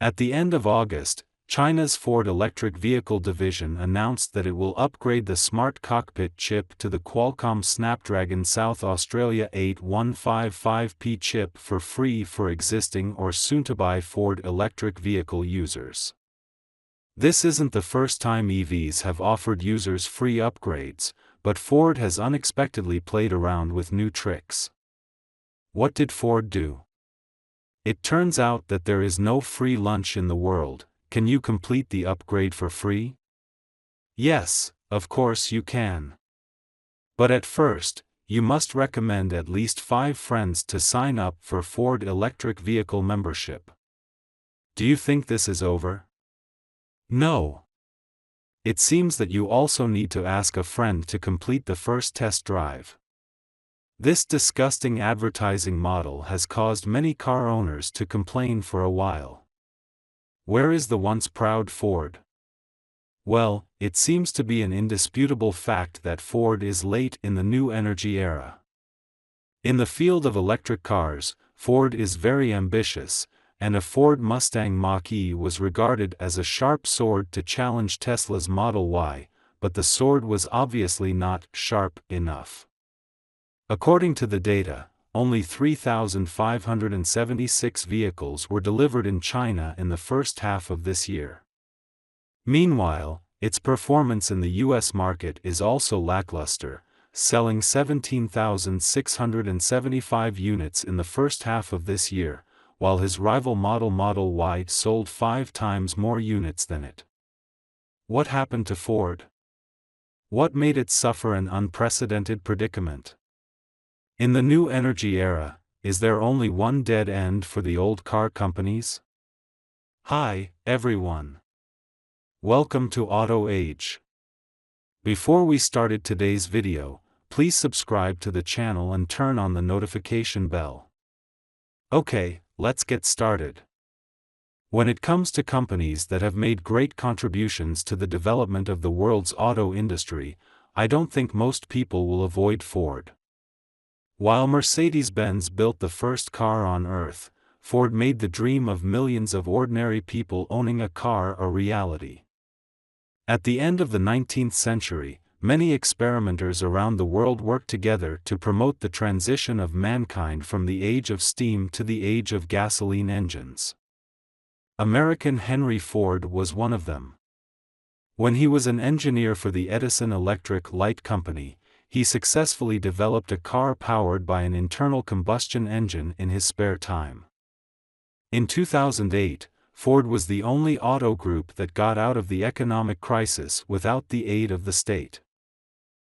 At the end of August, China's Ford electric vehicle division announced that it will upgrade the smart cockpit chip to the Qualcomm Snapdragon South Australia 8155P chip for free for existing or soon-to-buy Ford electric vehicle users. This isn't the first time EVs have offered users free upgrades, but Ford has unexpectedly played around with new tricks. What did Ford do? It turns out that there is no free lunch in the world. Can you complete the upgrade for free? Yes, of course you can. But at first, you must recommend at least 5 friends to sign up for Ford electric vehicle membership. Do you think this is over? No. It seems that you also need to ask a friend to complete the first test drive. This disgusting advertising model has caused many car owners to complain for a while. Where is the once proud Ford? Well, it seems to be an indisputable fact that Ford is late in the new energy era. In the field of electric cars, Ford is very ambitious, and a Ford Mustang Mach-E was regarded as a sharp sword to challenge Tesla's Model Y, but the sword was obviously not sharp enough. According to the data, only 3,576 vehicles were delivered in China in the first half of this year. Meanwhile, its performance in the US market is also lackluster, selling 17,675 units in the first half of this year, while his rival Model Y sold 5 times more units than it. What happened to Ford? What made it suffer an unprecedented predicament? In the new energy era, is there only one dead end for the old car companies? Hi, everyone. Welcome to Auto Age. Before we started today's video, please subscribe to the channel and turn on the notification bell. Okay, let's get started. When it comes to companies that have made great contributions to the development of the world's auto industry, I don't think most people will avoid Ford. While Mercedes-Benz built the first car on Earth, Ford made the dream of millions of ordinary people owning a car a reality. At the end of the 19th century, many experimenters around the world worked together to promote the transition of mankind from the age of steam to the age of gasoline engines. American Henry Ford was one of them. When he was an engineer for the Edison Electric Light Company, he successfully developed a car powered by an internal combustion engine in his spare time. In 2008, Ford was the only auto group that got out of the economic crisis without the aid of the state.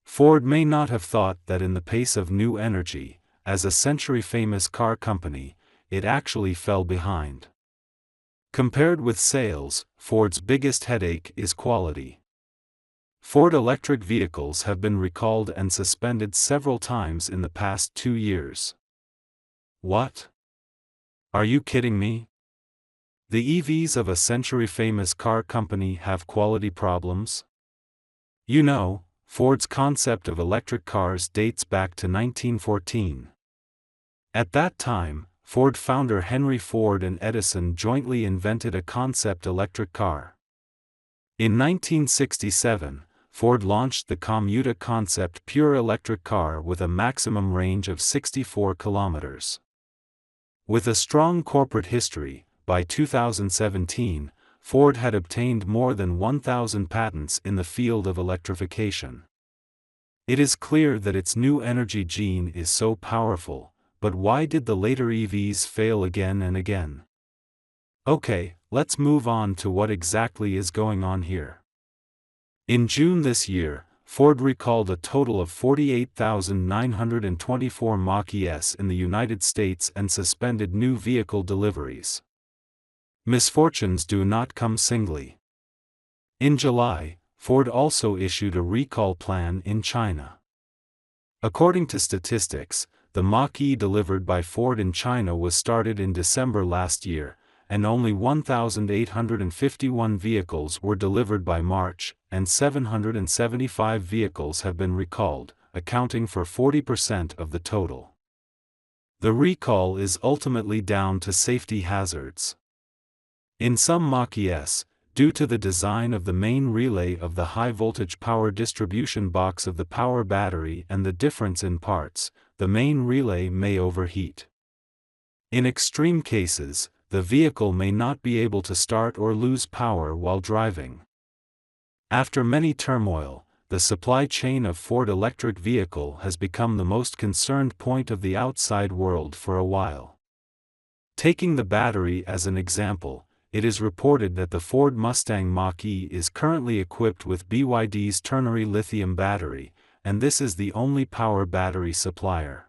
Ford may not have thought that in the pace of new energy, as a century-famous car company, it actually fell behind. Compared with sales, Ford's biggest headache is quality. Ford electric vehicles have been recalled and suspended several times in the past 2 years. What? Are you kidding me? The EVs of a century-famous car company have quality problems? You know, Ford's concept of electric cars dates back to 1914. At that time, Ford founder Henry Ford and Edison jointly invented a concept electric car. In 1967, Ford launched the Commuta concept pure electric car with a maximum range of 64 kilometers. With a strong corporate history, by 2017, Ford had obtained more than 1,000 patents in the field of electrification. It is clear that its new energy gene is so powerful, but why did the later EVs fail again and again? Okay, let's move on to what exactly is going on here. In June this year, Ford recalled a total of 48,924 Mach-Es in the United States and suspended new vehicle deliveries. Misfortunes do not come singly. In July, Ford also issued a recall plan in China. According to statistics, the Mach-E delivered by Ford in China was started in December last year, and only 1,851 vehicles were delivered by March, and 775 vehicles have been recalled, accounting for 40% of the total. The recall is ultimately down to safety hazards. In some Mach-Es, due to the design of the main relay of the high-voltage power distribution box of the power battery and the difference in parts, the main relay may overheat. In extreme cases, the vehicle may not be able to start or lose power while driving. After many turmoil, the supply chain of Ford electric vehicle has become the most concerned point of the outside world for a while. Taking the battery as an example, it is reported that the Ford Mustang Mach-E is currently equipped with BYD's ternary lithium battery, and this is the only power battery supplier.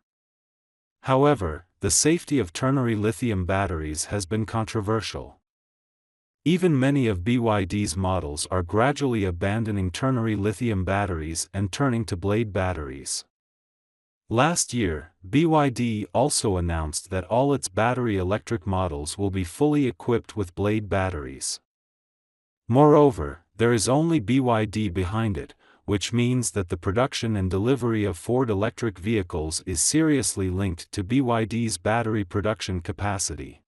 However, the safety of ternary lithium batteries has been controversial. Even many of BYD's models are gradually abandoning ternary lithium batteries and turning to blade batteries. Last year, BYD also announced that all its battery electric models will be fully equipped with blade batteries. Moreover, there is only BYD behind it, which means that the production and delivery of Ford electric vehicles is seriously linked to BYD's battery production capacity.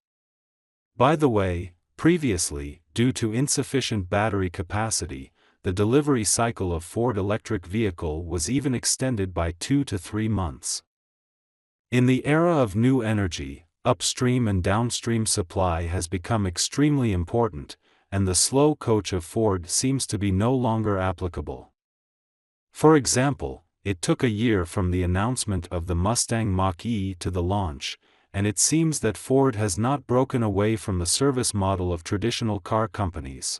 By the way, previously, due to insufficient battery capacity, the delivery cycle of Ford electric vehicle was even extended by 2 to 3 months. In the era of new energy, upstream and downstream supply has become extremely important, and the slow coach of Ford seems to be no longer applicable. For example, it took a year from the announcement of the Mustang Mach-E to the launch, and it seems that Ford has not broken away from the service model of traditional car companies.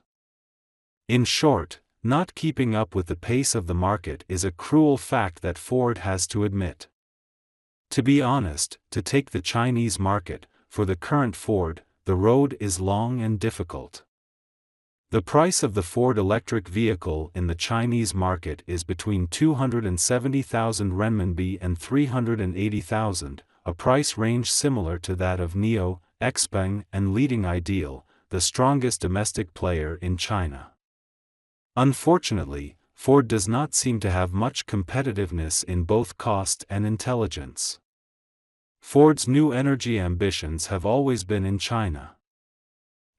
In short, not keeping up with the pace of the market is a cruel fact that Ford has to admit. To be honest, to take the Chinese market, for the current Ford, the road is long and difficult. The price of the Ford electric vehicle in the Chinese market is between 270,000 renminbi and 380,000, a price range similar to that of NIO, XPeng, and Leading Ideal, the strongest domestic player in China. Unfortunately, Ford does not seem to have much competitiveness in both cost and intelligence. Ford's new energy ambitions have always been in China.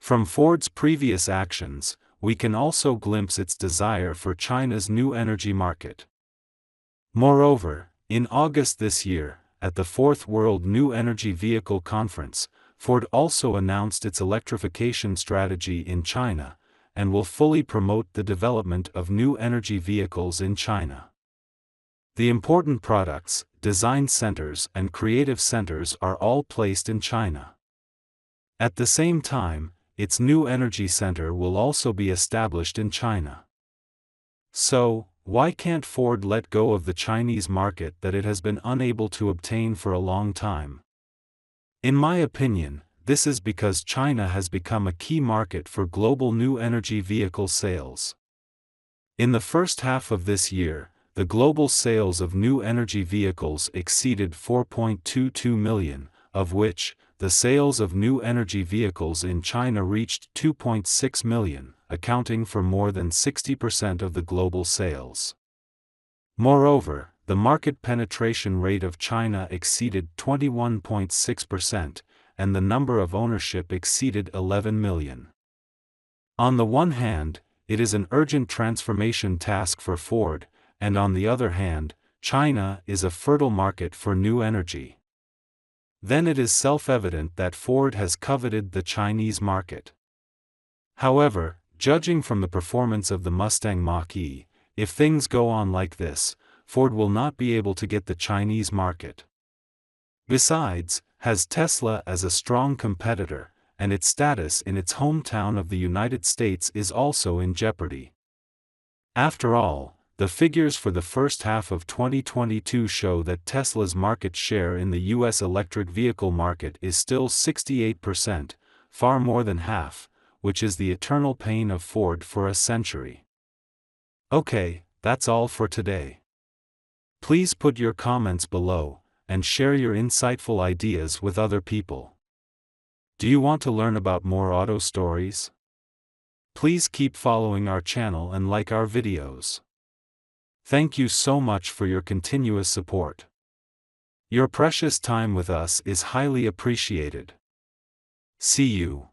From Ford's previous actions, we can also glimpse its desire for China's new energy market. Moreover, in August this year, at the 4th World New Energy Vehicle Conference, Ford also announced its electrification strategy in China, and will fully promote the development of new energy vehicles in China. The important products, design centers and creative centers are all placed in China. At the same time, its new energy center will also be established in China. So, why can't Ford let go of the Chinese market that it has been unable to obtain for a long time? In my opinion, this is because China has become a key market for global new energy vehicle sales. In the first half of this year, the global sales of new energy vehicles exceeded 4.22 million, of which, the sales of new energy vehicles in China reached 2.6 million, accounting for more than 60% of the global sales. Moreover, the market penetration rate of China exceeded 21.6%, and the number of ownership exceeded 11 million. On the one hand, it is an urgent transformation task for Ford, and on the other hand, China is a fertile market for new energy. Then it is self-evident that Ford has coveted the Chinese market. However, judging from the performance of the Mustang Mach-E, if things go on like this, Ford will not be able to get the Chinese market. Besides, has Tesla as a strong competitor, and its status in its hometown of the United States is also in jeopardy. After all, the figures for the first half of 2022 show that Tesla's market share in the US electric vehicle market is still 68%, far more than half, which is the eternal pain of Ford for a century. Okay, that's all for today. Please put your comments below, and share your insightful ideas with other people. Do you want to learn about more auto stories? Please keep following our channel and like our videos. Thank you so much for your continuous support. Your precious time with us is highly appreciated. See you.